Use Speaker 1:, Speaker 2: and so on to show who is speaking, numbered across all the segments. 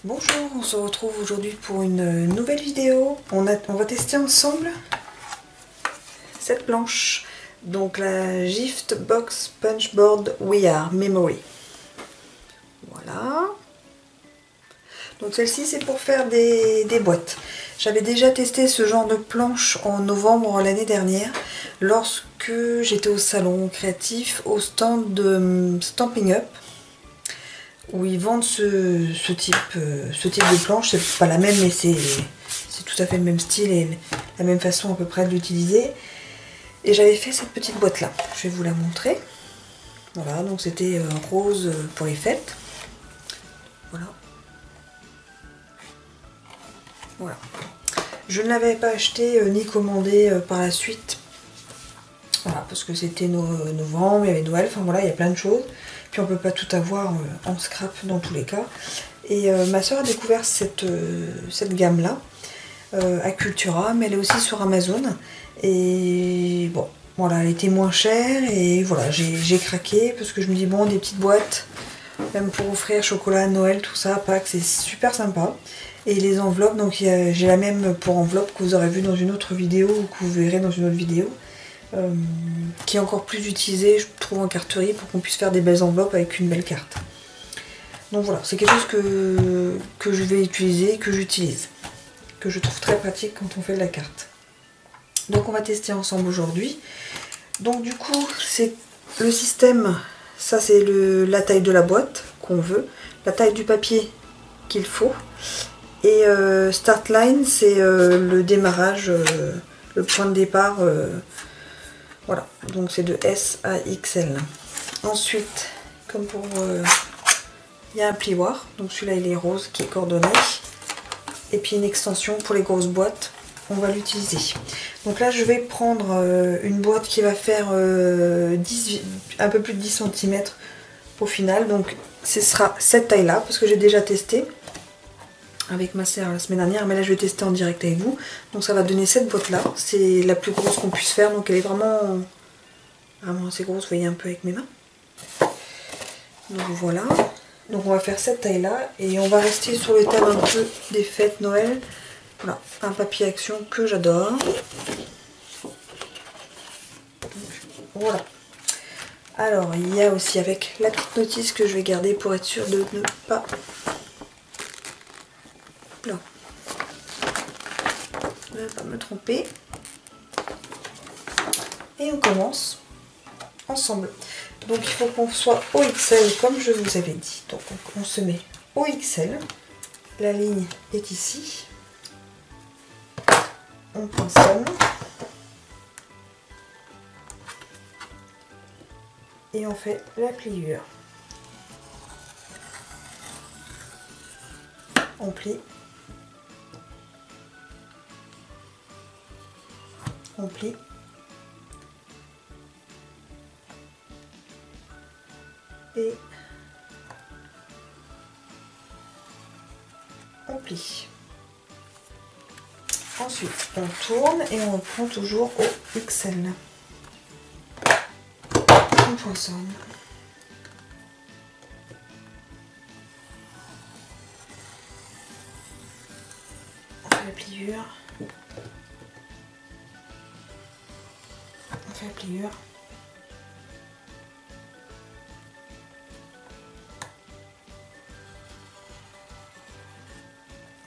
Speaker 1: Bonjour, on se retrouve aujourd'hui pour une nouvelle vidéo. On va tester ensemble cette planche. Donc la Gift Box Punchboard We Are Memory. Voilà. Donc celle-ci c'est pour faire des boîtes. J'avais déjà testé ce genre de planche en novembre l'année dernière lorsque j'étais au salon créatif au stand de Stampin' Up, où ils vendent ce type de planche. C'est pas la même, mais c'est tout à fait le même style et la même façon à peu près de l'utiliser. Et j'avais fait cette petite boîte là, je vais vous la montrer. Voilà, donc c'était rose pour les fêtes. Voilà. Voilà. Je ne l'avais pas acheté ni commandé par la suite. Voilà, parce que c'était novembre, il y avait Noël, enfin voilà, il y a plein de choses. Puis on peut pas tout avoir en scrap dans tous les cas. Et ma soeur a découvert cette gamme là à Cultura, mais elle est aussi sur Amazon. Et bon, voilà, elle était moins chère et voilà, j'ai craqué parce que je me dis bon, des petites boîtes, même pour offrir chocolat, Noël, tout ça, Pâques, c'est super sympa. Et les enveloppes, donc j'ai la même pour enveloppe que vous aurez vu dans une autre vidéo ou que vous verrez dans une autre vidéo. Qui est encore plus utilisé, je trouve, en carterie pour qu'on puisse faire des belles enveloppes avec une belle carte. Donc voilà, c'est quelque chose que je vais utiliser, que j'utilise, que je trouve très pratique quand on fait de la carte. Donc on va tester ensemble aujourd'hui. Donc du coup, c'est le système, ça c'est la taille de la boîte qu'on veut, la taille du papier qu'il faut, et Start Line, c'est le démarrage, le point de départ. Voilà, donc c'est de S à XL. Ensuite, comme pour... il y a un plioir, donc celui-là il est rose qui est coordonné. Et puis une extension pour les grosses boîtes, on va l'utiliser. Donc là je vais prendre une boîte qui va faire un peu plus de 10 cm au final. Donc ce sera cette taille-là, parce que j'ai déjà testé avec ma sœur la semaine dernière, mais là je vais tester en direct avec vous. Donc ça va donner cette boîte là, c'est la plus grosse qu'on puisse faire, donc elle est vraiment assez grosse, vous voyez un peu avec mes mains. Donc voilà, donc on va faire cette taille là et on va rester sur le thème un peu des fêtes Noël. Voilà, un papier action que j'adore. Voilà. Alors il y a aussi avec la petite notice que je vais garder pour être sûre de ne pas... Non. Je ne vais pas me tromper. Et on commence ensemble. Donc il faut qu'on soit au XL comme je vous avais dit. Donc on se met au XL. La ligne est ici. On poinçonne. Et on fait la pliure. On plie. On plie. Et on plie. Ensuite, on tourne et on reprend toujours au XL. On poinçonne. On fait la pliure. On fait la pliure.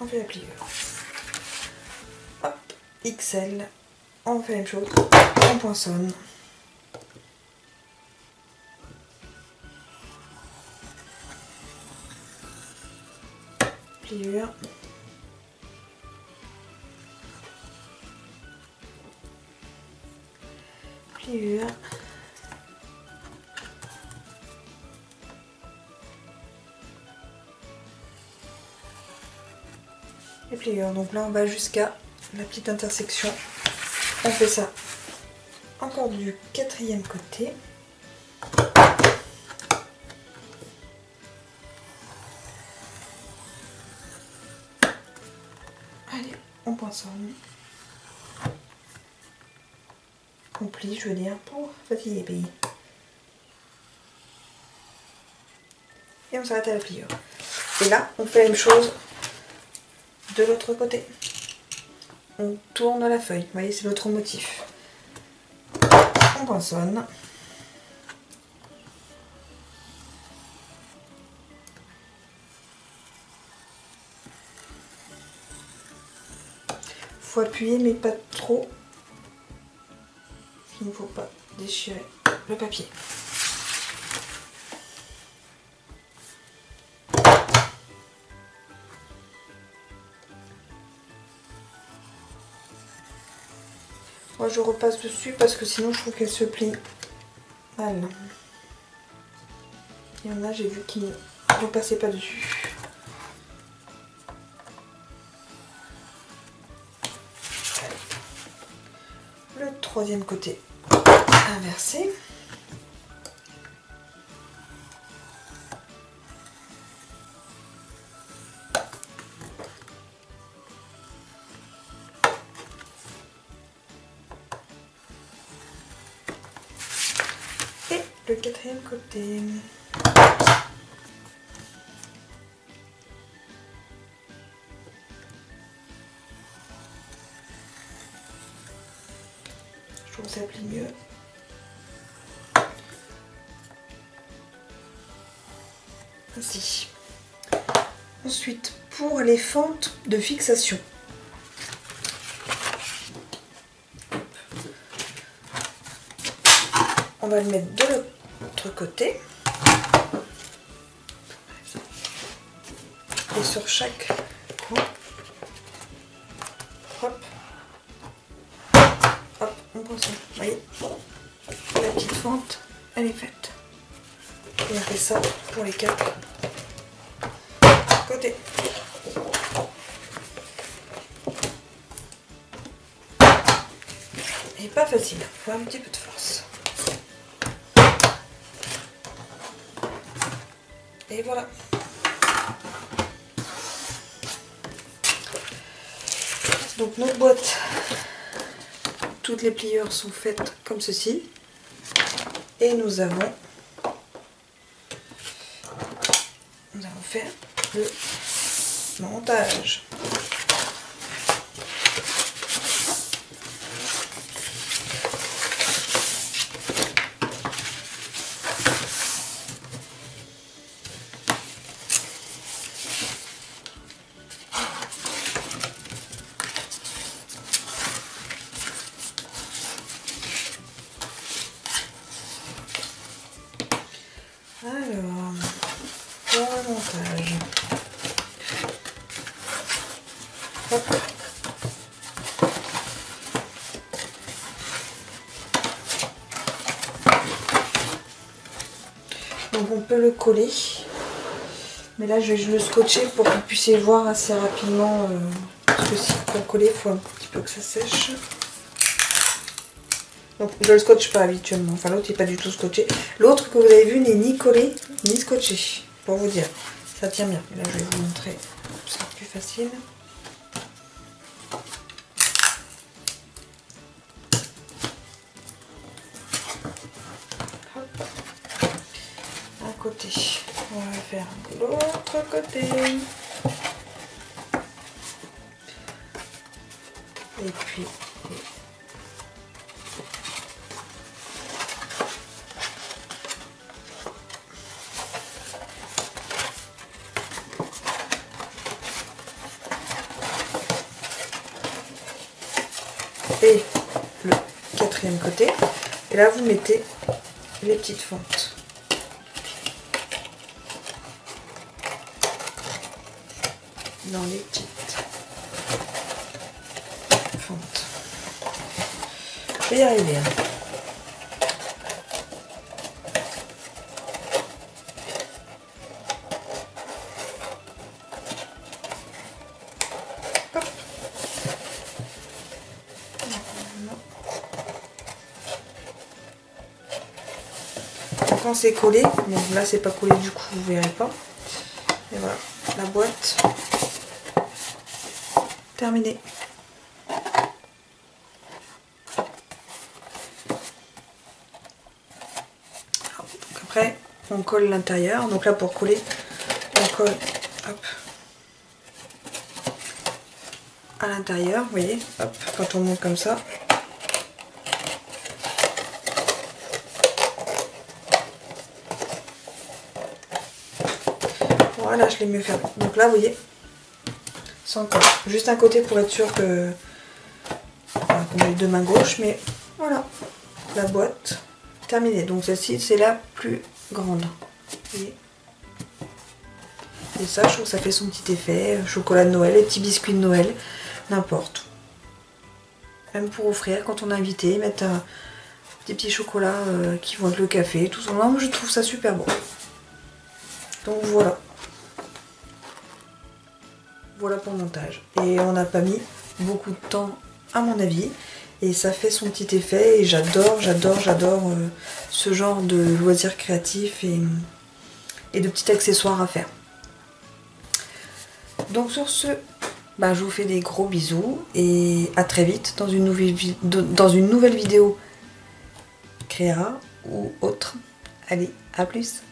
Speaker 1: On fait la pliure. Hop, XL, on fait la même chose, on poinçonne. Pliure. Pliure. Et pliure. Donc là on va jusqu'à la petite intersection. On fait ça encore du quatrième côté. Allez, on poinçonne. On plie, je veux dire, pour fatiguer les pays. Et on s'arrête à la pliure. Et là, on fait la même chose de l'autre côté. On tourne la feuille, vous voyez, c'est l'autre motif. On poinçonne. Faut appuyer mais pas trop. Il ne faut pas déchirer le papier. Moi je repasse dessus parce que sinon je trouve qu'elle se plie mal. Il y en a, j'ai vu qui ne repassaient pas dessus. Le troisième côté inversé. Et le quatrième côté. Je trouve que ça plie mieux. Ainsi. Ensuite, pour les fentes de fixation. On va le mettre de l'autre côté. Et sur chaque coin, hop, hop, on poinçonne. Vous voyez, la petite fente, elle est faite. Et on fait ça pour les quatre côtés. Et pas facile, il faut un petit peu de force. Et voilà. Donc notre boîte, toutes les pliures sont faites comme ceci. Et nous allons faire le montage. Alors, pour le montage. Hop. Donc on peut le coller. Mais là je vais le scotcher pour que vous puissiez voir assez rapidement. Parce que si pour coller, il faut un petit peu que ça sèche. Donc je le scotche pas habituellement, enfin l'autre n'est pas du tout scotché. L'autre que vous avez vu n'est ni collé ni scotché, pour vous dire. Ça tient bien. Et là je vais vous montrer, ce sera plus facile. Hop. Un côté. On va faire l'autre côté. Et puis et le quatrième côté. Et là vous mettez les petites fentes. Dans les petites fentes. Je vais y arriver. Hein. Hop. Quand c'est collé, bon là c'est pas collé du coup vous verrez pas. Et voilà, la boîte terminée. Donc après on colle l'intérieur. Donc là pour coller, on colle hop, à l'intérieur, vous voyez, hop, quand on monte comme ça. Voilà, je l'ai mieux fermé. Donc là, vous voyez, sans colle. Juste un côté pour être sûr que voilà, qu'on a les deux mains gauches, mais voilà, la boîte terminée. Donc celle-ci, c'est la plus grande. Vous voyez. Et ça, je trouve que ça fait son petit effet. Chocolat de Noël, les petits biscuits de Noël, n'importe. Même pour offrir quand on est invité, mettre des petits chocolats qui vont avec le café, tout ça. Non, je trouve ça super bon. Donc voilà. Voilà pour le montage. Et on n'a pas mis beaucoup de temps à mon avis. Et ça fait son petit effet. Et j'adore ce genre de loisirs créatifs et de petits accessoires à faire. Donc sur ce, bah, je vous fais des gros bisous. Et à très vite dans une nouvelle vidéo créa ou autre. Allez, à plus!